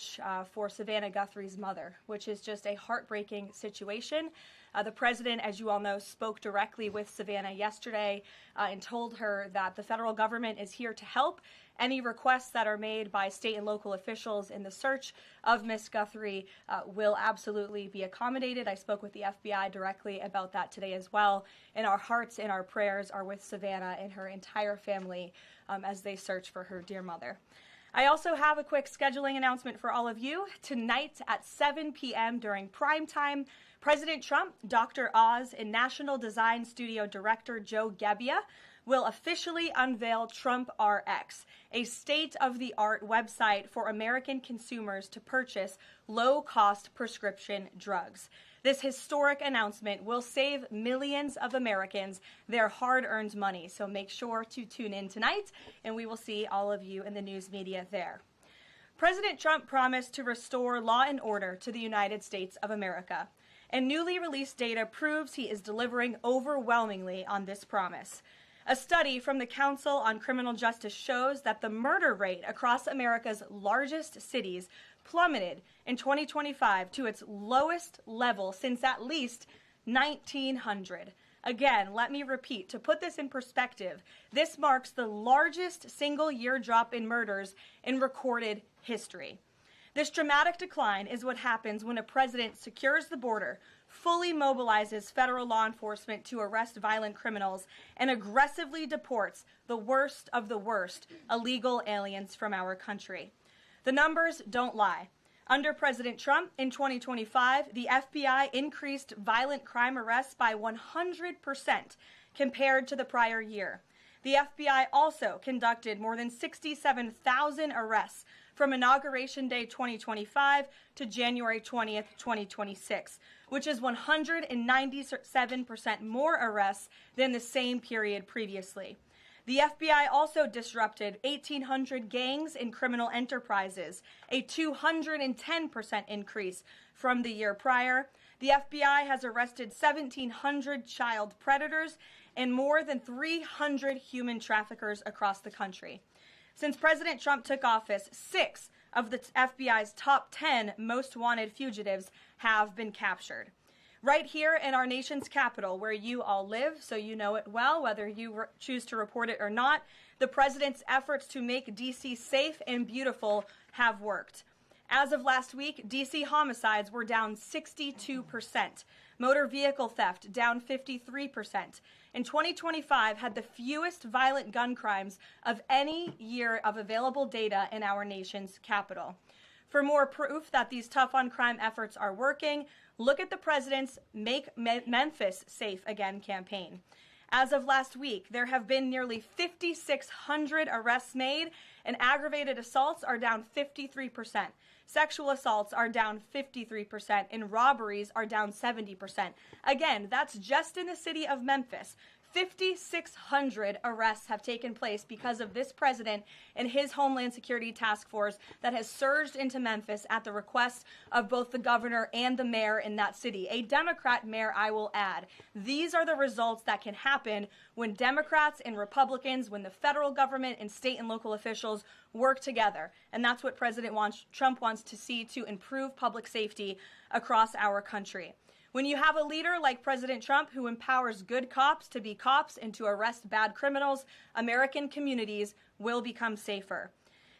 search for Savannah Guthrie's mother, which is just a heartbreaking situation. The president, as you all know, spoke directly with Savannah yesterday and told her that the federal government is here to help. Any requests that are made by state and local officials in the search of Miss Guthrie will absolutely be accommodated. I spoke with the FBI directly about that today as well. And our hearts and our prayers are with Savannah and her entire family as they search for her dear mother. I also have a quick scheduling announcement for all of you. Tonight at 7 p.m. during prime time, President Trump, Dr. Oz, and National Design Studio Director Joe Gebbia will officially unveil Trump RX, a state-of-the-art website for American consumers to purchase low-cost prescription drugs. This historic announcement will save millions of Americans their hard-earned money, so make sure to tune in tonight, and we will see all of you in the news media there. President Trump promised to restore law and order to the United States of America, and newly released data proves he is delivering overwhelmingly on this promise. A study from the Council on Criminal Justice shows that the murder rate across America's largest cities plummeted in 2025 to its lowest level since at least 1900. Again, let me repeat, to put this in perspective, this marks the largest single-year drop in murders in recorded history. This dramatic decline is what happens when a president secures the border, fully mobilizes federal law enforcement to arrest violent criminals, and aggressively deports the worst of the worst illegal aliens from our country. The numbers don't lie. Under President Trump in 2025, the FBI increased violent crime arrests by 100% compared to the prior year. The FBI also conducted more than 67,000 arrests from Inauguration Day 2025 to January 20th, 2026, which is 197% more arrests than the same period previously. The FBI also disrupted 1,800 gangs and criminal enterprises, a 210% increase from the year prior. The FBI has arrested 1,700 child predators and more than 300 human traffickers across the country. Since President Trump took office, 6 of the FBI's top 10 most wanted fugitives have been captured. Right here in our nation's capital, where you all live, so you know it well, whether you choose to report it or not, the president's efforts to make D.C. safe and beautiful have worked. As of last week, D.C. homicides were down 62%, motor vehicle theft down 53%, and 2025 had the fewest violent gun crimes of any year of available data in our nation's capital. For more proof that these tough-on-crime efforts are working, look at the president's Make Memphis Safe Again campaign. As of last week, there have been nearly 5,600 arrests made, and aggravated assaults are down 53%. Sexual assaults are down 53%, and robberies are down 70%. Again, that's just in the city of Memphis. 5,600 arrests have taken place because of this president and his Homeland Security Task Force that has surged into Memphis at the request of both the governor and the mayor in that city. A Democrat mayor, I will add. These are the results that can happen when Democrats and Republicans, when the federal government and state and local officials work together. And that's what Trump wants to see to improve public safety across our country. When you have a leader like President Trump who empowers good cops to be cops and to arrest bad criminals, American communities will become safer.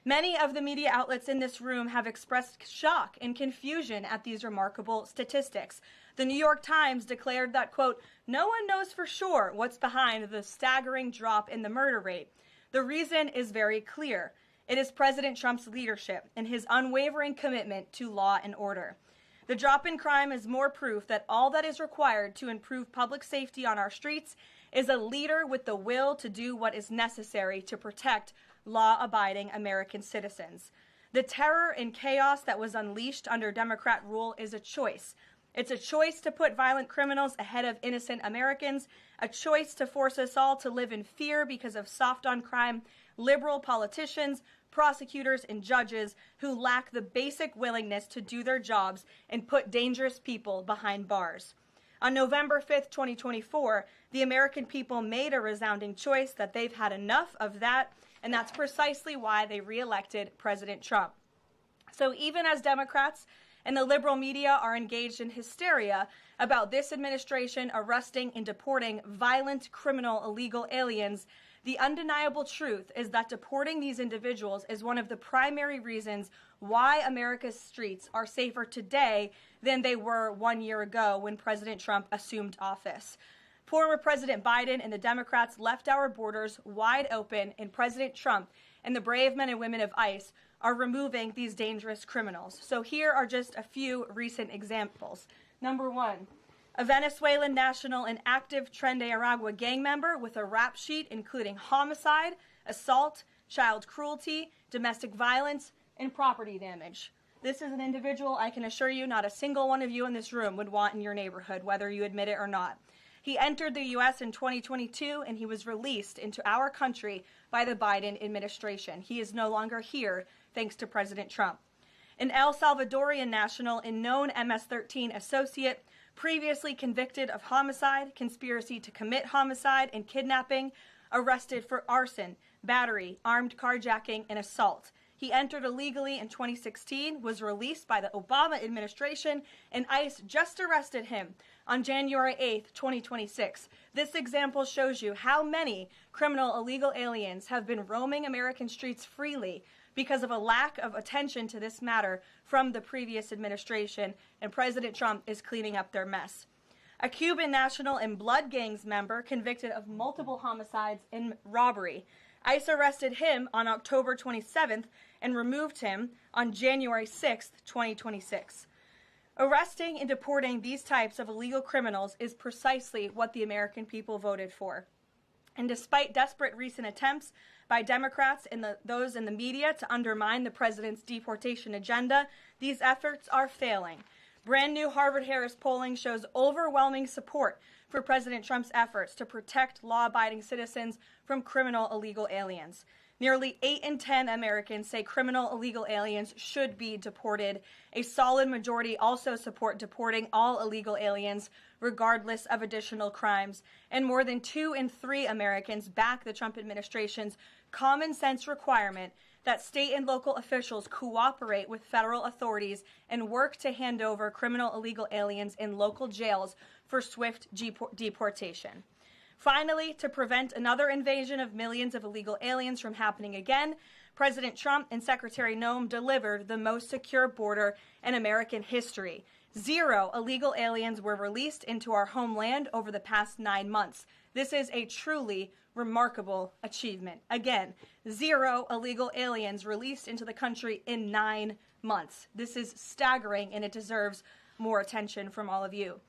Many of the media outlets in this room have expressed shock and confusion at these remarkable statistics. The New York Times declared that, quote, "No one knows for sure what's behind the staggering drop in the murder rate. The reason is very clear. It is President Trump's leadership and his unwavering commitment to law and order. The drop in crime is more proof that all that is required to improve public safety on our streets is a leader with the will to do what is necessary to protect law-abiding American citizens. The terror and chaos that was unleashed under Democrat rule is a choice. It's a choice to put violent criminals ahead of innocent Americans, a choice to force us all to live in fear because of soft-on-crime liberal politicians, prosecutors, and judges who lack the basic willingness to do their jobs and put dangerous people behind bars. On November 5th, 2024, the American people made a resounding choice that they've had enough of that, and that's precisely why they re-elected President Trump. So even as Democrats and the liberal media are engaged in hysteria about this administration arresting and deporting violent, criminal, illegal aliens, the undeniable truth is that deporting these individuals is one of the primary reasons why America's streets are safer today than they were 1 year ago when President Trump assumed office. Former President Biden and the Democrats left our borders wide open, and President Trump and the brave men and women of ICE are removing these dangerous criminals. So here are just a few recent examples. Number one, a Venezuelan national and active Tren de Aragua gang member with a rap sheet including homicide, assault, child cruelty, domestic violence, and property damage. This is an individual I can assure you not a single one of you in this room would want in your neighborhood, whether you admit it or not. He entered the U.S. in 2022, and he was released into our country by the Biden administration. He is no longer here, thanks to President Trump. An El Salvadorian national and known MS-13 associate, previously convicted of homicide, conspiracy to commit homicide, and kidnapping, arrested for arson, battery, armed carjacking, and assault. He entered illegally in 2016, was released by the Obama administration, and ICE just arrested him on January 8th, 2026. This example shows you how many criminal illegal aliens have been roaming American streets freely because of a lack of attention to this matter from the previous administration, and President Trump is cleaning up their mess. A Cuban national and blood gangs member convicted of multiple homicides and robbery. ICE arrested him on October 27th and removed him on January 6th, 2026. Arresting and deporting these types of illegal criminals is precisely what the American people voted for. And despite desperate recent attempts by Democrats and those in the media to undermine the president's deportation agenda, these efforts are failing. Brand new Harvard-Harris polling shows overwhelming support for President Trump's efforts to protect law-abiding citizens from criminal illegal aliens. Nearly 8 in 10 Americans say criminal illegal aliens should be deported. A solid majority also support deporting all illegal aliens, regardless of additional crimes. And more than 2 in 3 Americans back the Trump administration's common sense requirement that state and local officials cooperate with federal authorities and work to hand over criminal illegal aliens in local jails for swift deportation. Finally, to prevent another invasion of millions of illegal aliens from happening again, President Trump and Secretary Noem delivered the most secure border in American history. 0 illegal aliens were released into our homeland over the past 9 months. This is a truly remarkable achievement. Again, 0 illegal aliens released into the country in 9 months. This is staggering, and it deserves more attention from all of you.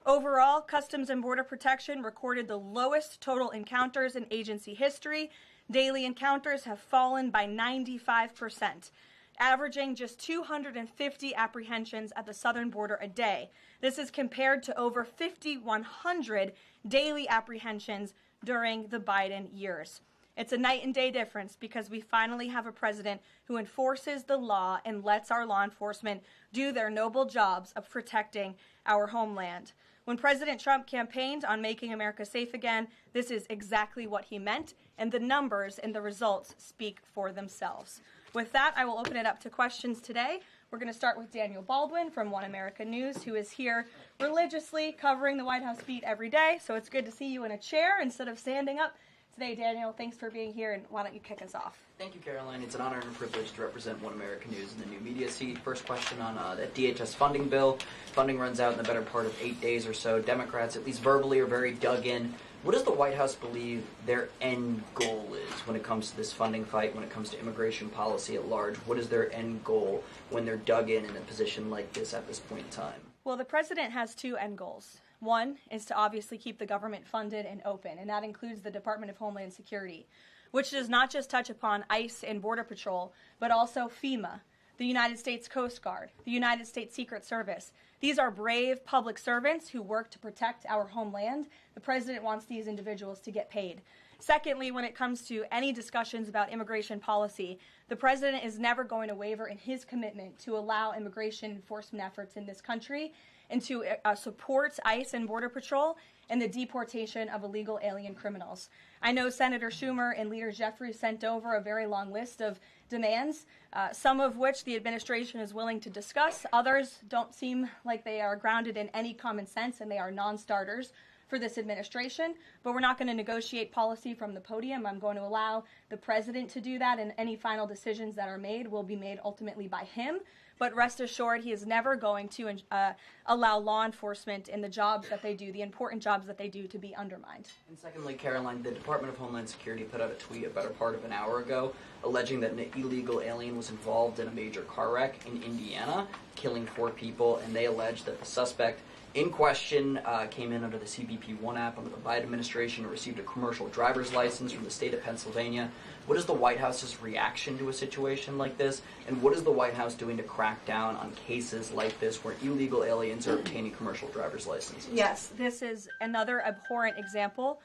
Overall, Customs and Border Protection recorded the lowest total encounters in agency history. Daily encounters have fallen by 95%, averaging just 250 apprehensions at the southern border a day. This is compared to over 5,100 daily apprehensions during the Biden years. It's a night and day difference because we finally have a president who enforces the law and lets our law enforcement do their noble jobs of protecting our homeland. When President Trump campaigned on making America safe again, this is exactly what he meant, and the numbers and the results speak for themselves. With that, I will open it up to questions today. We're going to start with Daniel Baldwin from One America News, who is here religiously covering the White House beat every day. So it's good to see you in a chair instead of standing up today, Daniel. Thanks for being here, and why don't you kick us off? Thank you, Caroline. It's an honor and a privilege to represent One America News in the new media seat. First question on that DHS funding bill. Funding runs out in the better part of 8 days or so. Democrats, at least verbally, are very dug in. What does the White House believe their end goal is when it comes to this funding fight, when it comes to immigration policy at large? What is their end goal when they're dug in a position like this at this point in time? Well, the president has 2 end goals. One is to obviously keep the government funded and open, and that includes the Department of Homeland Security, which does not just touch upon ICE and Border Patrol, but also FEMA, the United States Coast Guard, the United States Secret Service. These are brave public servants who work to protect our homeland. The president wants these individuals to get paid. Secondly, when it comes to any discussions about immigration policy, the president is never going to waver in his commitment to allow immigration enforcement efforts in this country and to support ICE and Border Patrol and the deportation of illegal alien criminals. I know Senator Schumer and Leader Jeffries sent over a very long list of demands, some of which the administration is willing to discuss. Others don't seem like they are grounded in any common sense, and they are non-starters for this administration. But we're not going to negotiate policy from the podium. I'm going to allow the president to do that, and any final decisions that are made will be made ultimately by him. But rest assured, he is never going to allow law enforcement in the jobs that they do, the important jobs that they do, to be undermined. And secondly, Karoline, the Department of Homeland Security put out a tweet a better part of an hour ago alleging that an illegal alien was involved in a major car wreck in Indiana, killing 4 people, and they allege that the suspect in question came in under the CBP-1 app under the Biden administration and received a commercial driver's license from the state of Pennsylvania. What is the White House's reaction to a situation like this? And what is the White House doing to crack down on cases like this where illegal aliens are obtaining commercial driver's licenses? Yes, this is another abhorrent example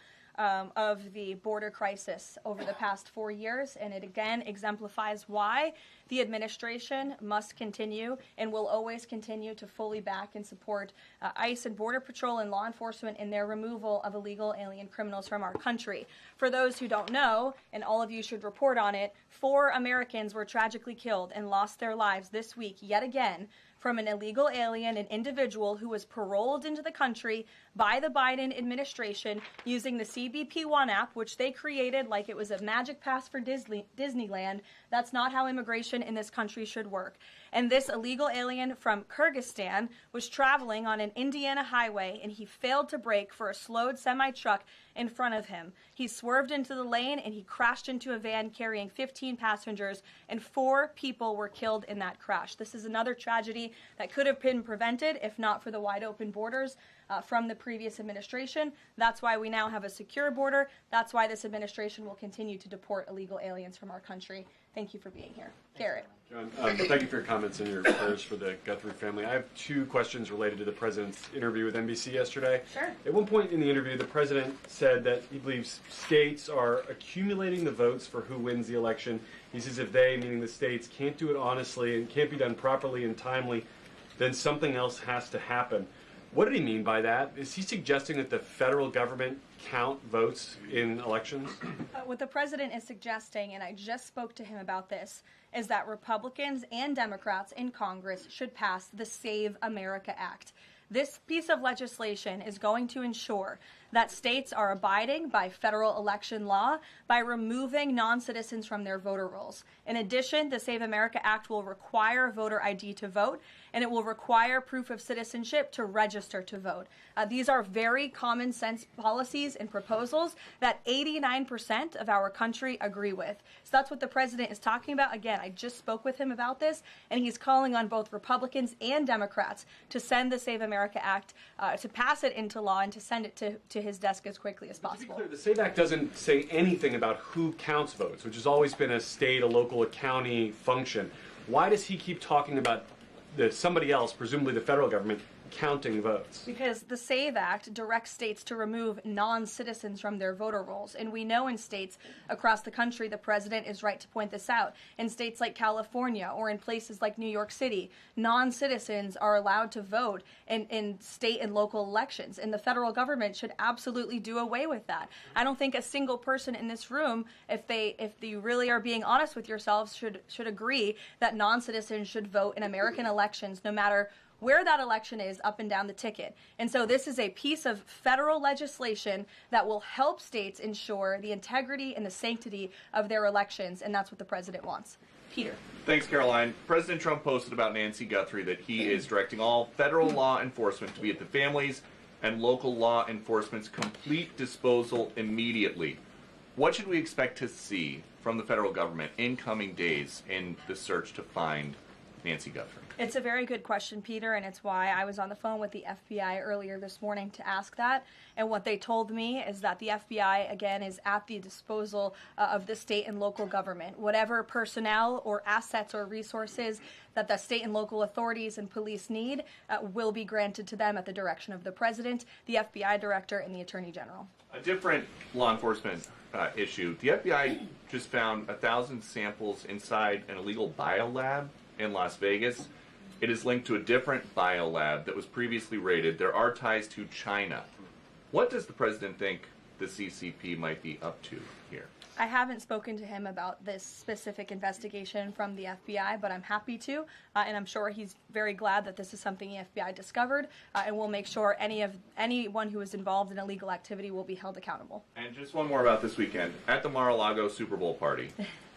of the border crisis over the past 4 years, and it again exemplifies why the administration must continue and will always continue to fully back and support ICE and Border Patrol and law enforcement in their removal of illegal alien criminals from our country. For those who don't know, and all of you should report on it, 4 Americans were tragically killed and lost their lives this week yet again from an illegal alien, an individual who was paroled into the country by the Biden administration using the CBP-1 app, which they created like it was a magic pass for Disneyland. That's not how immigration in this country should work. And this illegal alien from Kyrgyzstan was traveling on an Indiana highway, and he failed to brake for a slowed semi-truck in front of him. He swerved into the lane, and he crashed into a van carrying 15 passengers, and 4 people were killed in that crash. This is another tragedy that could have been prevented if not for the wide open borders from the previous administration. That's why we now have a secure border. That's why this administration will continue to deport illegal aliens from our country. Thank you for being here. Garrett. John, thank you for your comments and your prayers for the Guthrie family. I have 2 questions related to the president's interview with NBC yesterday. Sure. At one point in the interview, the president said that he believes states are accumulating the votes for who wins the election. He says if they, meaning the states, can't do it honestly and can't be done properly and timely, then something else has to happen. What did he mean by that? Is he suggesting that the federal government count votes in elections? What the president is suggesting, and I just spoke to him about this, is that Republicans and Democrats in Congress should pass the Save America Act. This piece of legislation is going to ensure that states are abiding by federal election law by removing non-citizens from their voter rolls. In addition, the Save America Act will require voter ID to vote, and it will require proof of citizenship to register to vote. These are very common sense policies and proposals that 89% of our country agree with. So that's what the president is talking about. Again, I just spoke with him about this, and he's calling on both Republicans and Democrats to send the Save America Act, to pass it into law and to send it to his desk as quickly as possible. To be clear, the SAVE Act doesn't say anything about who counts votes, which has always been a state, a local, a county function. Why does he keep talking about somebody else, presumably the federal government, counting votes? Because the SAVE Act directs states to remove non-citizens from their voter rolls. And we know in states across the country, the president is right to point this out. In states like California or in places like New York City, non-citizens are allowed to vote in state and local elections. And the federal government should absolutely do away with that. I don't think a single person in this room, if you really are being honest with yourselves, should agree that non-citizens should vote in American elections, no matter where that election is up and down the ticket. And so this is a piece of federal legislation that will help states ensure the integrity and the sanctity of their elections, and that's what the president wants. Peter. Thanks, Caroline. President Trump posted about Nancy Guthrie that he is directing all federal law enforcement to be at the family's and local law enforcement's complete disposal immediately. What should we expect to see from the federal government in coming days in the search to find Nancy Guthrie? It's a very good question, Peter, and it's why I was on the phone with the FBI earlier this morning to ask that. And what they told me is that the FBI, again, is at the disposal of the state and local government. Whatever personnel or assets or resources that the state and local authorities and police need will be granted to them at the direction of the president, the FBI director, and the attorney general. A different law enforcement issue. The FBI just found 1,000 samples inside an illegal biolab in Las Vegas. It is linked to a different biolab that was previously raided. There are ties to China. What does the president think the CCP might be up to here? I haven't spoken to him about this specific investigation from the FBI, but I'm happy to, and I'm sure he's very glad that this is something the FBI discovered, and we'll make sure anyone who is involved in illegal activity will be held accountable. And just one more about this weekend. At the Mar-a-Lago Super Bowl party,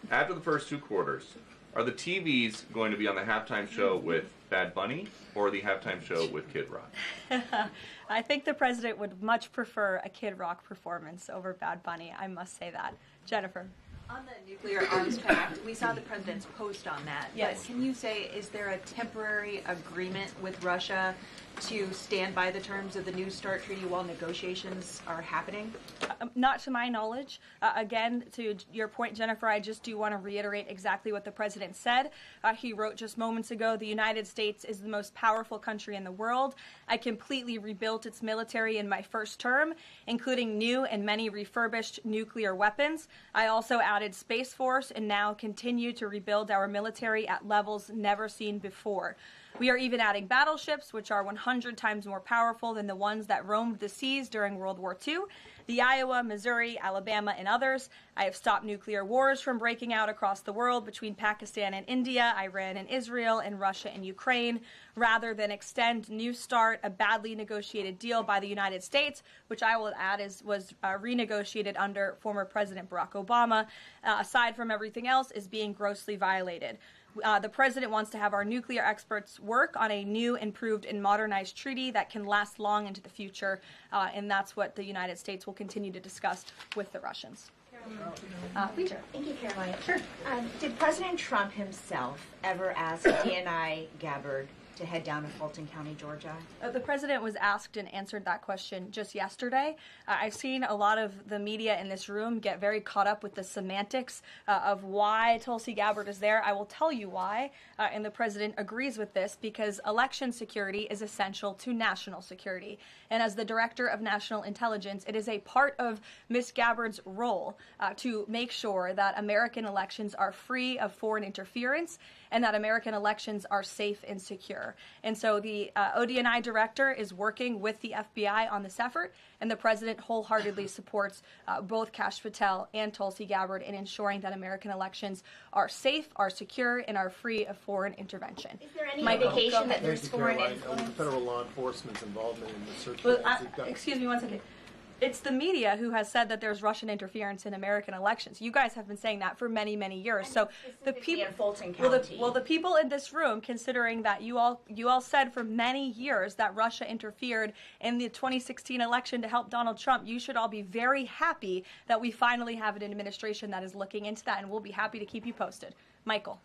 after the first two quarters, are the TVs going to be on the halftime show with Bad Bunny or the halftime show with Kid Rock? I think the president would much prefer a Kid Rock performance over Bad Bunny. I must say that. Jennifer. On the nuclear arms pact, we saw the president's post on that. Yes. But can you say, is there a temporary agreement with Russia to stand by the terms of the New START treaty while negotiations are happening? Not to my knowledge. Again, to your point, Jennifer, I just do want to reiterate exactly what the president said. He wrote just moments ago, the United States is the most powerful country in the world. I completely rebuilt its military in my first term, including new and many refurbished nuclear weapons. I also added Space Force and now continue to rebuild our military at levels never seen before. We are even adding battleships, which are 100 times more powerful than the ones that roamed the seas during World War II, the Iowa, Missouri, Alabama, and others. I have stopped nuclear wars from breaking out across the world between Pakistan and India, Iran and Israel, and Russia and Ukraine, rather than extend New START, a badly negotiated deal by the United States, which I will add was renegotiated under former President Barack Obama, aside from everything else, is being grossly violated. The president wants to have our nuclear experts work on a new, improved, and modernized treaty that can last long into the future, and that's what the United States will continue to discuss with the Russians. Leisure. Thank you, Caroline. Sure. Did President Trump himself ever ask DNI Gabbard to head down to Fulton County, Georgia? The president was asked and answered that question just yesterday. I've seen a lot of the media in this room get very caught up with the semantics of why Tulsi Gabbard is there. I will tell you why, and the president agrees with this, because election security is essential to national security. And as the director of national intelligence, it is a part of Ms. Gabbard's role to make sure that American elections are free of foreign interference and that American elections are safe and secure. And so the ODNI director is working with the FBI on this effort, and the president wholeheartedly supports both Kash Patel and Tulsi Gabbard in ensuring that American elections are safe, are secure, and are free of foreign intervention. Is there any indication that there's foreign Caroline, influence? federal law enforcement's involvement in the search Well, for Nancy Guthrie. excuse me one second. It's the media who has said that there's Russian interference in American elections. You guys have been saying that for many, many years. So the people in Fulton well, County. the people in this room, considering that you all said for many years that Russia interfered in the 2016 election to help Donald Trump, you should all be very happy that we finally have an administration that is looking into that, and we'll be happy to keep you posted. Michael.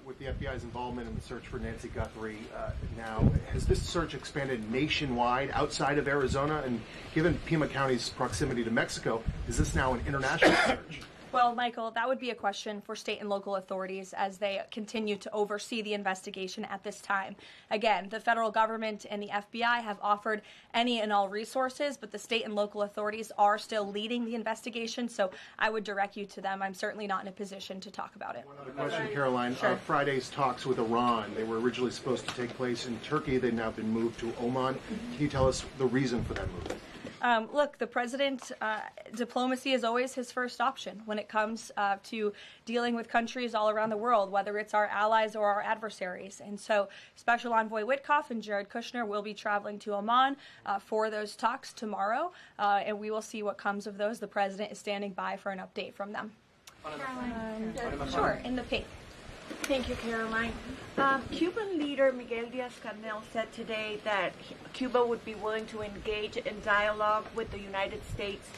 With the FBI's involvement in the search for Nancy Guthrie now, has this search expanded nationwide outside of Arizona? And given Pima County's proximity to Mexico, is this now an international search? Well, Michael, that would be a question for state and local authorities as they continue to oversee the investigation at this time. Again, the federal government and the FBI have offered any and all resources, but the state and local authorities are still leading the investigation, so I would direct you to them. I'm certainly not in a position to talk about it. One other question, Caroline. Sure. Friday's talks with Iran, they were originally supposed to take place in Turkey. They've now been moved to Oman. Can you tell us the reason for that move? Look, the president, diplomacy is always his first option when it comes to dealing with countries all around the world, whether it's our allies or our adversaries. And so Special Envoy Witkoff and Jared Kushner will be traveling to Oman for those talks tomorrow, and we will see what comes of those. The president is standing by for an update from them. Sure, in the pink. Thank you, Caroline. Cuban leader Miguel Diaz-Canel said today that Cuba would be willing to engage in dialogue with the United States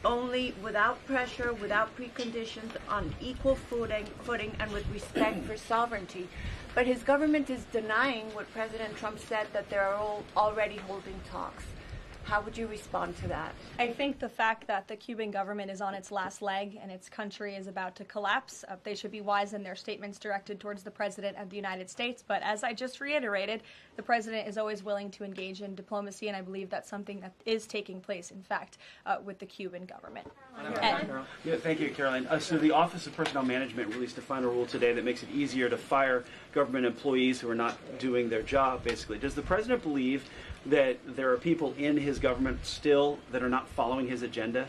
only without pressure, without preconditions, on equal footing and with respect for sovereignty. But his government is denying what President Trump said, that they are already holding talks. How would you respond to that? I think the fact that the Cuban government is on its last leg and its country is about to collapse, they should be wise in their statements directed towards the President of the United States. But as I just reiterated, the President is always willing to engage in diplomacy, and I believe that's something that is taking place, in fact, with the Cuban government. Yeah, thank you, Caroline. So the Office of Personnel Management released a final rule today that makes it easier to fire government employees who are not doing their job, basically. Does the President believe that there are people in his government still that are not following his agenda?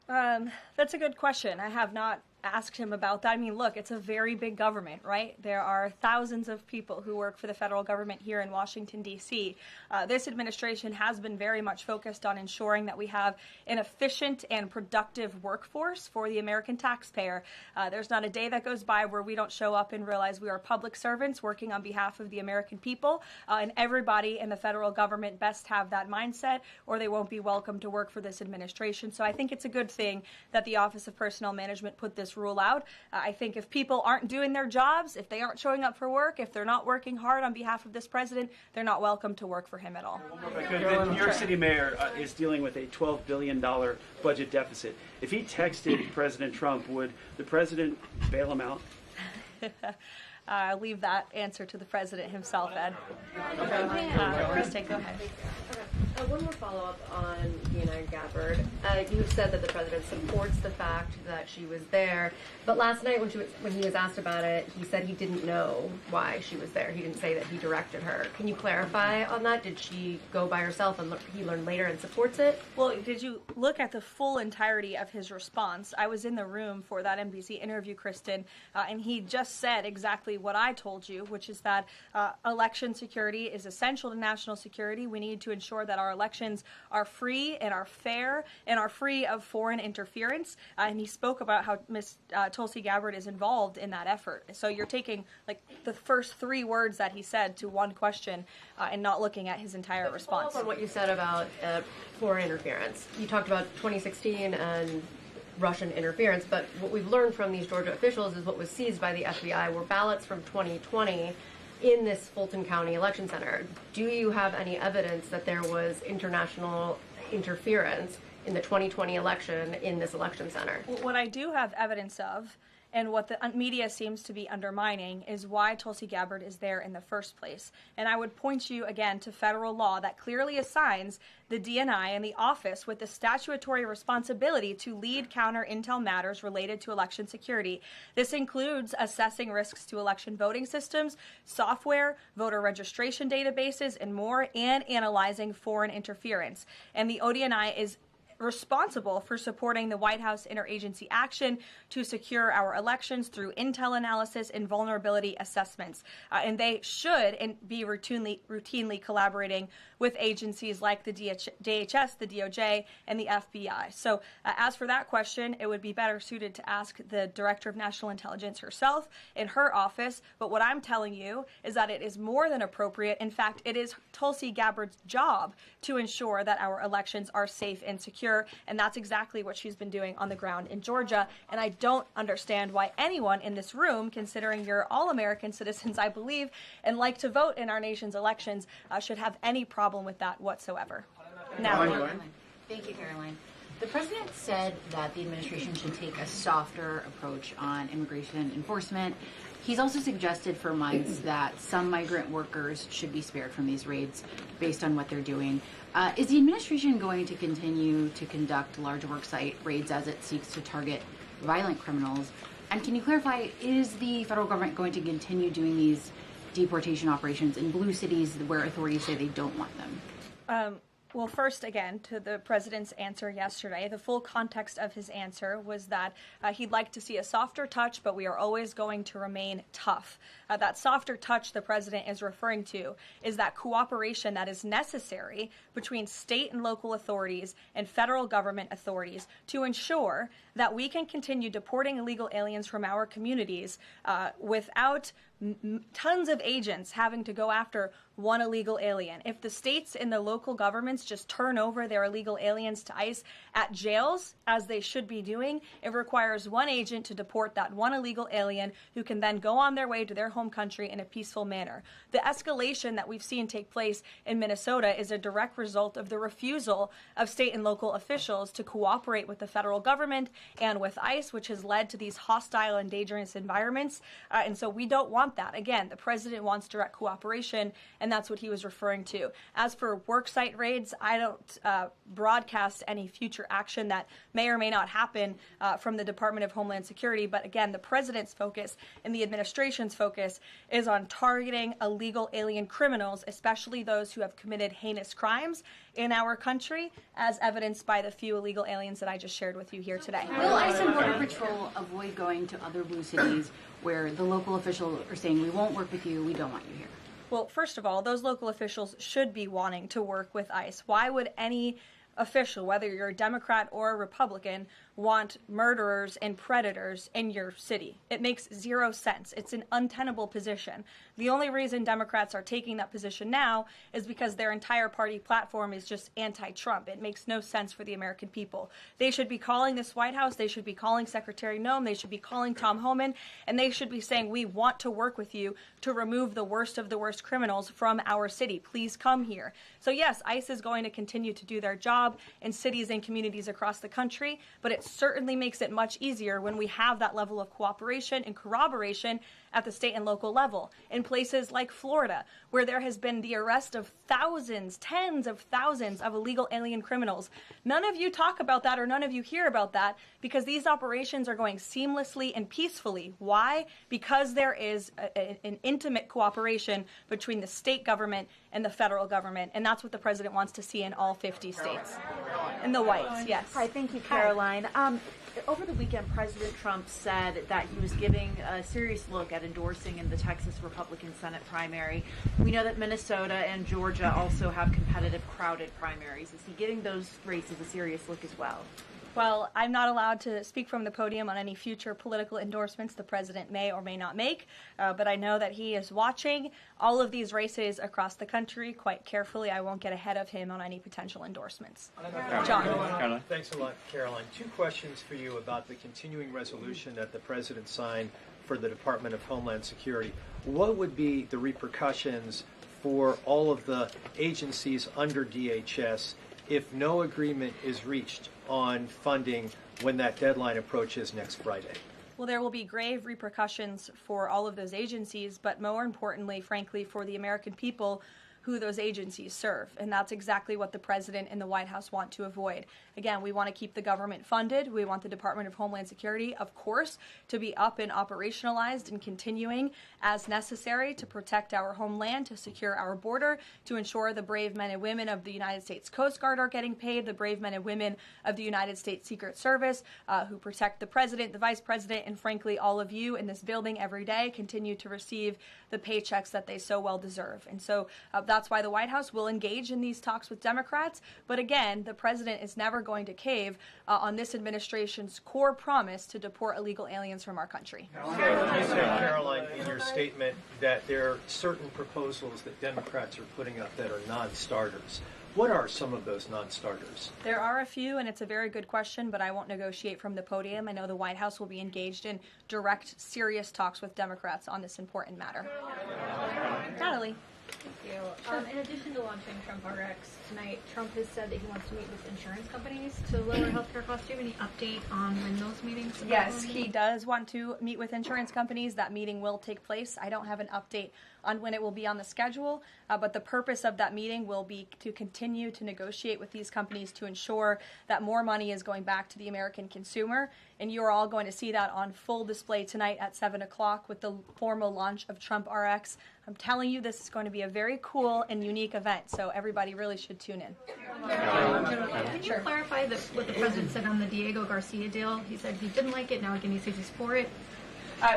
That's a good question. I have not asked him about that. I mean, look, it's a very big government, right? There are thousands of people who work for the federal government here in Washington, D.C. This administration has been very much focused on ensuring that we have an efficient and productive workforce for the American taxpayer. There's not a day that goes by where we don't show up and realize we are public servants working on behalf of the American people, and everybody in the federal government best have that mindset, or they won't be welcome to work for this administration. So I think it's a good thing that the Office of Personnel Management put this rule out. I think if people aren't doing their jobs, if they aren't showing up for work, if they're not working hard on behalf of this president, they're not welcome to work for him at all. The New York City mayor is dealing with a $12 billion budget deficit. If he texted President Trump, would the president bail him out? I'll leave that answer to the president himself, Ed. Kristen, go ahead. One more follow-up on DNI Gabbard. You have said that the president supports the fact that she was there, but last night when he was asked about it, he said he didn't know why she was there. He didn't say that he directed her. Can you clarify on that? Did she go by herself and he learned later and supports it? Well, did you look at the full entirety of his response? I was in the room for that NBC interview, Kristen, and he just said exactly what I told you, which is that election security is essential to national security. We need to ensure that our elections are free and are fair and are free of foreign interference. And he spoke about how Ms. Tulsi Gabbard is involved in that effort. So you're taking like the first three words that he said to one question and not looking at his entire response. Follow up on what you said about foreign interference. You talked about 2016 and Russian interference, but what we've learned from these Georgia officials is what was seized by the FBI were ballots from 2020 in this Fulton County election center. Do you have any evidence that there was international interference in the 2020 election in this election center? What I do have evidence of, and what the media seems to be undermining, is why Tulsi Gabbard is there in the first place. And I would point you again to federal law that clearly assigns the DNI and the office with the statutory responsibility to lead counter intel matters related to election security. This includes assessing risks to election voting systems, software, voter registration databases, and more, and analyzing foreign interference. And the ODNI is responsible for supporting the White House interagency action to secure our elections through intel analysis and vulnerability assessments. And they should be routinely collaborating with agencies like the DHS, the DOJ, and the FBI. So as for that question, it would be better suited to ask the Director of National Intelligence herself in her office. But what I'm telling you is that it is more than appropriate. In fact, it is Tulsi Gabbard's job to ensure that our elections are safe and secure. And that's exactly what she's been doing on the ground in Georgia. And I don't understand why anyone in this room, considering you're all American citizens, I believe, and like to vote in our nation's elections, should have any problem with that whatsoever. Now, thank you, Caroline. The president said that the administration should take a softer approach on immigration enforcement. He's also suggested for months that some migrant workers should be spared from these raids based on what they're doing. Is the administration going to continue to conduct large worksite raids as it seeks to target violent criminals? And can you clarify, is the federal government going to continue doing these deportation operations in blue cities where authorities say they don't want them? Well, first, again, to the president's answer yesterday, the full context of his answer was that he'd like to see a softer touch, but we are always going to remain tough. That softer touch the president is referring to is that cooperation that is necessary between state and local authorities and federal government authorities to ensure that we can continue deporting illegal aliens from our communities without tons of agents having to go after one illegal alien. If the states and the local governments just turn over their illegal aliens to ICE at jails, as they should be doing, it requires one agent to deport that one illegal alien who can then go on their way to their home country in a peaceful manner. The escalation that we've seen take place in Minnesota is a direct result of the refusal of state and local officials to cooperate with the federal government and with ICE, which has led to these hostile and dangerous environments. And so we don't want want that. Again, the president wants direct cooperation, and that's what he was referring to. As for worksite raids, I don't broadcast any future action that may or may not happen from the Department of Homeland Security. But again, the president's focus and the administration's focus is on targeting illegal alien criminals, especially those who have committed heinous crimes in our country, as evidenced by the few illegal aliens that I just shared with you here today. Will ICE and Border Patrol avoid going to other blue cities where the local officials are saying, we won't work with you, we don't want you here? Well, first of all, those local officials should be wanting to work with ICE. Why would any official, whether you're a Democrat or a Republican, want murderers and predators in your city? It makes zero sense. It's an untenable position. The only reason Democrats are taking that position now is because their entire party platform is just anti-Trump. It makes no sense for the American people. They should be calling this White House, they should be calling Secretary Noem, they should be calling Tom Homan, and they should be saying, we want to work with you to remove the worst of the worst criminals from our city. Please come here. So yes, ICE is going to continue to do their job in cities and communities across the country, but it certainly makes it much easier when we have that level of cooperation and corroboration at the state and local level. In places like Florida, where there has been the arrest of thousands, tens of thousands of illegal alien criminals. None of you talk about that, or none of you hear about that, because these operations are going seamlessly and peacefully. Why? Because there is an intimate cooperation between the state government and the federal government, and that's what the president wants to see in all 50 states. In the whites, yes. Hi, thank you, Caroline. Over the weekend, President Trump said that he was giving a serious look at endorsing in the Texas Republican Senate primary. We know that Minnesota and Georgia also have competitive, crowded primaries. Is he giving those races a serious look as well? Well, I'm not allowed to speak from the podium on any future political endorsements the president may or may not make, but I know that he is watching all of these races across the country quite carefully. I won't get ahead of him on any potential endorsements. John. Caroline. Thanks a lot, Caroline. Two questions for you about the continuing resolution that the president signed for the Department of Homeland Security. What would be the repercussions for all of the agencies under DHS if no agreement is reached on funding when that deadline approaches next Friday? Well, there will be grave repercussions for all of those agencies, but more importantly, frankly, for the American people who those agencies serve. And that's exactly what the president and the White House want to avoid. Again, we want to keep the government funded. We want the Department of Homeland Security, of course, to be up and operationalized and continuing as necessary to protect our homeland, to secure our border, to ensure the brave men and women of the United States Coast Guard are getting paid, the brave men and women of the United States Secret Service who protect the president, the vice president, and frankly, all of you in this building every day continue to receive the paychecks that they so well deserve. And so that's why the White House will engage in these talks with Democrats. But again, the president is never going to cave on this administration's core promise to deport illegal aliens from our country. You said, Caroline, in your statement that there are certain proposals that Democrats are putting up that are non-starters. What are some of those non-starters? There are a few, and it's a very good question, but I won't negotiate from the podium. I know the White House will be engaged in direct, serious talks with Democrats on this important matter. Natalie. Thank you. In addition to launching Trump RX tonight, Trump has said that he wants to meet with insurance companies to lower healthcare costs. Do you have any update on when those meetings? Yes, he does want to meet with insurance companies. That meeting will take place. I don't have an update on when it will be on the schedule, but the purpose of that meeting will be to continue to negotiate with these companies to ensure that more money is going back to the American consumer. And you're all going to see that on full display tonight at 7 o'clock with the formal launch of Trump RX. I'm telling you, this is going to be a very cool and unique event, so everybody really should tune in. Can you clarify what the president said on the Diego Garcia deal? He said he didn't like it, now again he says he's for it.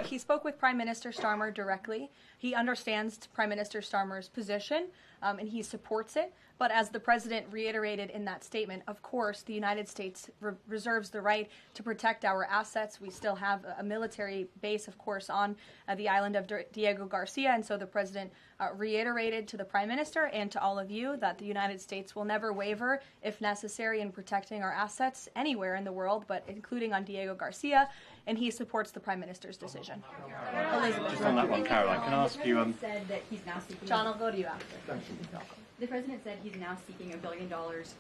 He spoke with Prime Minister Starmer directly. He understands Prime Minister Starmer's position, and he supports it. But as the president reiterated in that statement, of course, the United States reserves the right to protect our assets. We still have a military base, of course, on the island of Diego Garcia. And so the president reiterated to the prime minister and to all of you that the United States will never waver, if necessary, in protecting our assets anywhere in the world, but including on Diego Garcia. And he supports the prime minister's decision. Elizabeth. Just on that one, Caroline, can I ask you... John, I'll go to you after. The president said he's now seeking $1 billion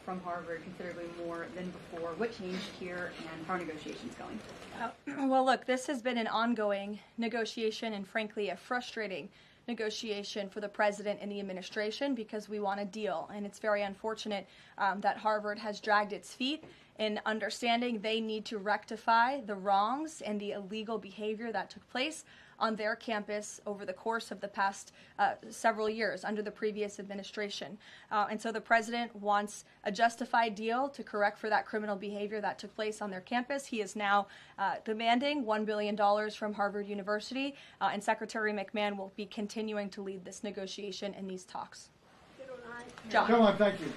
from Harvard, considerably more than before. What changed here, and how are negotiations going? Well, look, this has been an ongoing negotiation and, frankly, a frustrating negotiation for the president and the administration because we want a deal. And it's very unfortunate that Harvard has dragged its feet in understanding they need to rectify the wrongs and the illegal behavior that took place on their campus over the course of the past several years under the previous administration. And so the president wants a justified deal to correct for that criminal behavior that took place on their campus. He is now demanding $1 billion from Harvard University, and Secretary McMahon will be continuing to lead this negotiation and these talks. John. Caroline, thank you.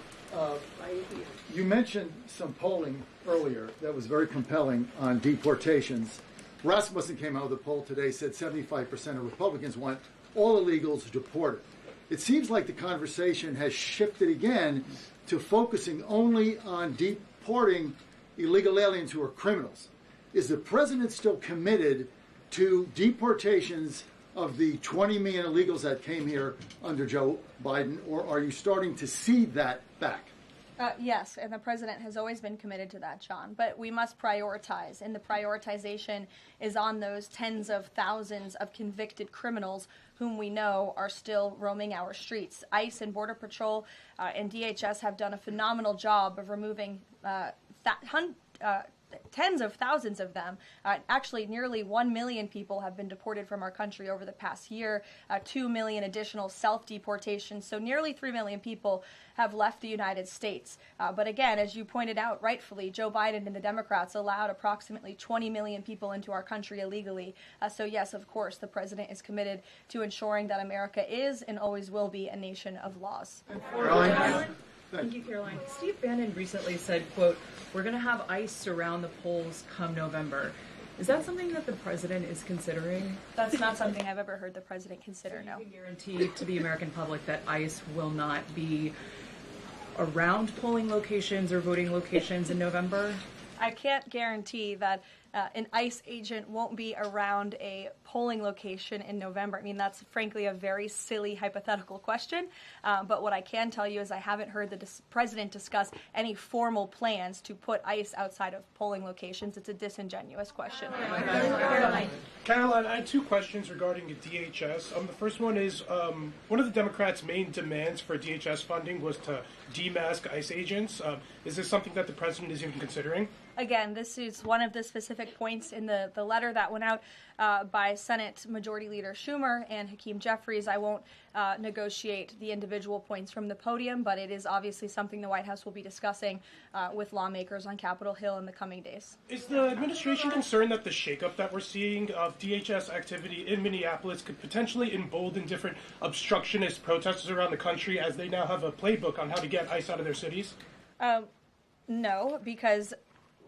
You mentioned some polling earlier that was very compelling on deportations. Rasmussen came out with a poll today, said 75% of Republicans want all illegals deported. It seems like the conversation has shifted again to focusing only on deporting illegal aliens who are criminals. Is the president still committed to deportations of the 20 million illegals that came here under Joe Biden, or are you starting to cede that back? Yes, and the president has always been committed to that, John. But we must prioritize, and the prioritization is on those tens of thousands of convicted criminals whom we know are still roaming our streets. ICE and Border Patrol and DHS have done a phenomenal job of removing tens of thousands of them. Actually, nearly 1 million people have been deported from our country over the past year, 2 million additional self-deportations. So nearly 3 million people have left the United States. But again, as you pointed out rightfully, Joe Biden and the Democrats allowed approximately 20 million people into our country illegally. So yes, of course, the president is committed to ensuring that America is and always will be a nation of laws. Thank you, Caroline. Steve Bannon recently said, quote, "We're going to have ICE surround the polls come November." Is that something that the president is considering? That's not something I've ever heard the president consider, no. Can you guarantee to the American public that ICE will not be around polling locations or voting locations in November? I can't guarantee that an ICE agent won't be around a polling location in November. I mean, that's frankly a very silly hypothetical question. But what I can tell you is I haven't heard the president discuss any formal plans to put ICE outside of polling locations. It's a disingenuous question. Caroline, I had two questions regarding the DHS. The first one is, one of the Democrats' main demands for DHS funding was to demask ICE agents. Is this something that the president is even considering? Again, this is one of the specific points in the letter that went out by Senate Majority Leader Schumer and Hakeem Jeffries. I won't negotiate the individual points from the podium, but it is obviously something the White House will be discussing with lawmakers on Capitol Hill in the coming days. Is the administration concerned that the shakeup that we're seeing of DHS activity in Minneapolis could potentially embolden different obstructionist protesters around the country as they now have a playbook on how to get ICE out of their cities? No, because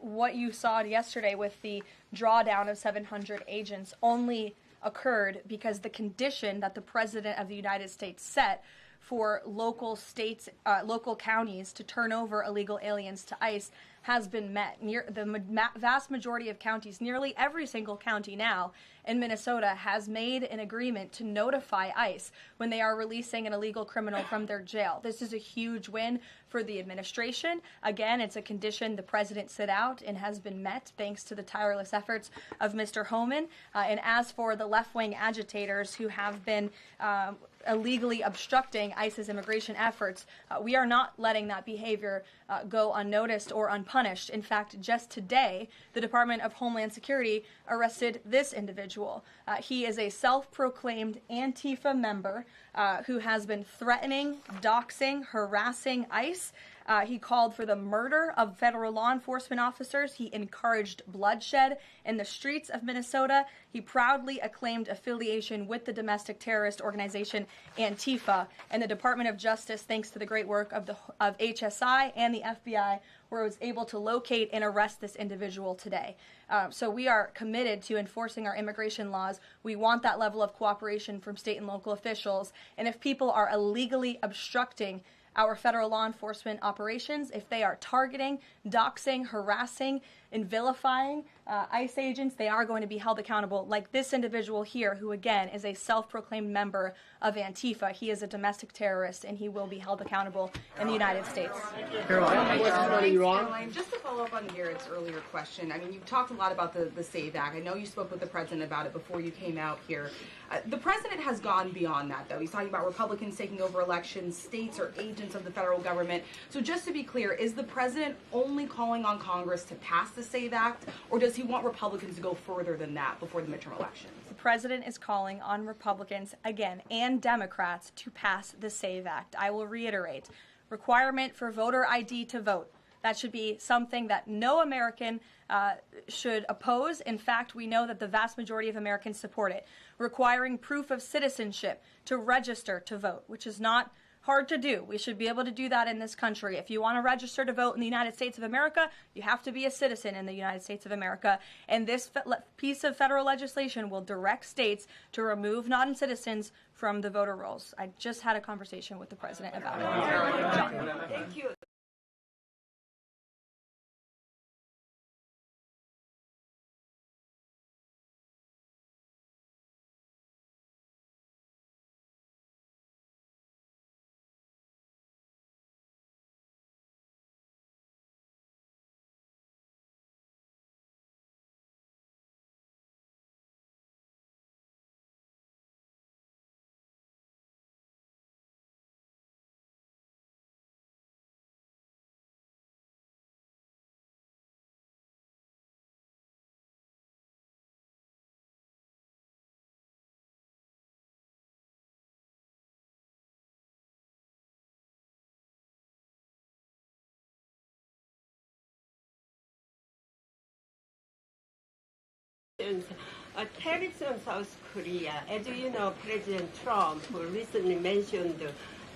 what you saw yesterday with the drawdown of 700 agents only occurred because the condition that the President of the United States set for local states, local counties to turn over illegal aliens to ICE has been met. The vast majority of counties, nearly every single county now in Minnesota, has made an agreement to notify ICE when they are releasing an illegal criminal from their jail. This is a huge win for the administration. Again, it's a condition the president set out and has been met thanks to the tireless efforts of Mr. Homan. And as for the left-wing agitators who have been illegally obstructing ICE's immigration efforts, we are not letting that behavior go unnoticed or unpunished. In fact, just today, the Department of Homeland Security arrested this individual. He is a self-proclaimed Antifa member who has been threatening, doxing, harassing ICE. He called for the murder of federal law enforcement officers. He encouraged bloodshed in the streets of Minnesota. He proudly acclaimed affiliation with the domestic terrorist organization Antifa. And the Department of Justice, thanks to the great work of HSI and the FBI, was able to locate and arrest this individual today. So we are committed to enforcing our immigration laws. We want that level of cooperation from state and local officials. And if people are illegally obstructing our federal law enforcement operations, if they are targeting, doxing, harassing in vilifying ICE agents, they are going to be held accountable, like this individual here, who again is a self-proclaimed member of Antifa. He is a domestic terrorist, and he will be held accountable in the United States. Caroline, just to follow up on Garrett's earlier question, I mean, you've talked a lot about the SAVE Act. I know you spoke with the president about it before you came out here. The president has gone beyond that, though. He's talking about Republicans taking over elections, states are agents of the federal government. So just to be clear, is the president only calling on Congress to pass the SAVE Act, or does he want Republicans to go further than that before the midterm elections? The president is calling on Republicans, again, and Democrats to pass the SAVE Act. I will reiterate, requirement for voter ID to vote. That should be something that no American should oppose. In fact, we know that the vast majority of Americans support it. Requiring proof of citizenship to register to vote, which is not hard to do. We should be able to do that in this country. If you want to register to vote in the United States of America, you have to be a citizen in the United States of America. And this piece of federal legislation will direct states to remove non-citizens from the voter rolls. I just had a conversation with the president about it. John. Thank you. Tariffs on South Korea. As you know, President Trump recently mentioned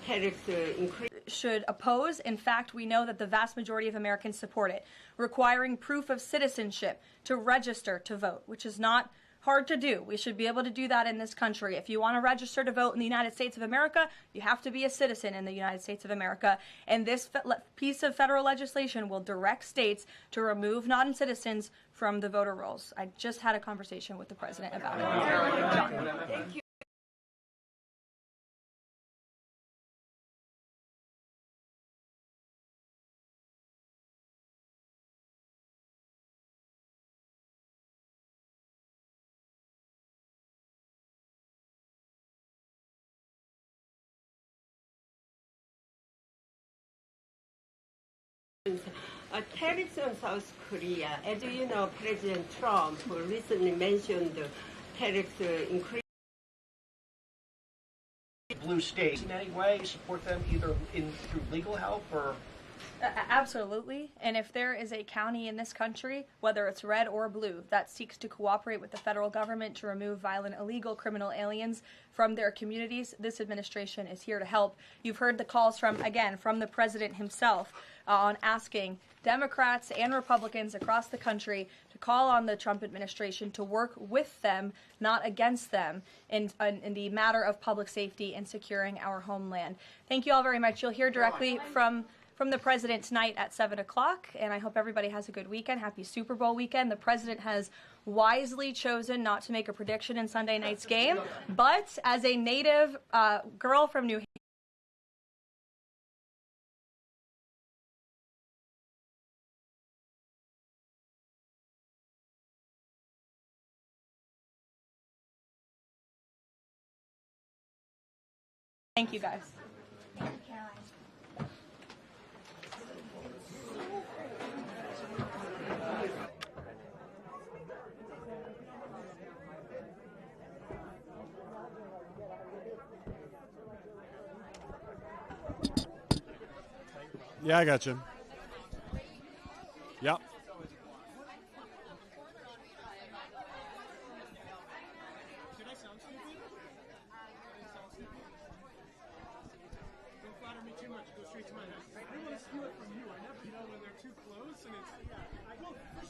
tariffs increase. Should oppose. In fact, we know that the vast majority of Americans support it. Requiring proof of citizenship to register to vote, which is not hard to do. We should be able to do that in this country. If you want to register to vote in the United States of America, you have to be a citizen in the United States of America. And this piece of federal legislation will direct states to remove non-citizens from the voter rolls. I just had a conversation with the president about it. John. Thank you. Tariffs on South Korea. As you know, President Trump recently mentioned tariffs increase. Blue states in any way support them either through legal help or? Absolutely. And if there is a county in this country, whether it's red or blue, that seeks to cooperate with the federal government to remove violent, illegal criminal aliens from their communities, this administration is here to help. You've heard the calls from the president himself on asking Democrats and Republicans across the country to call on the Trump administration to work with them, not against them, in the matter of public safety and securing our homeland. Thank you all very much. You'll hear directly from the president tonight at 7 o'clock, and I hope everybody has a good weekend. Happy Super Bowl weekend. The president has wisely chosen not to make a prediction in Sunday night's game, but as a native girl from New Hampshire, thank you guys. Thank you, Caroline. Yeah, I got you. Yep. I don't want to steal it from you. I never know when they're too close, and it's well, for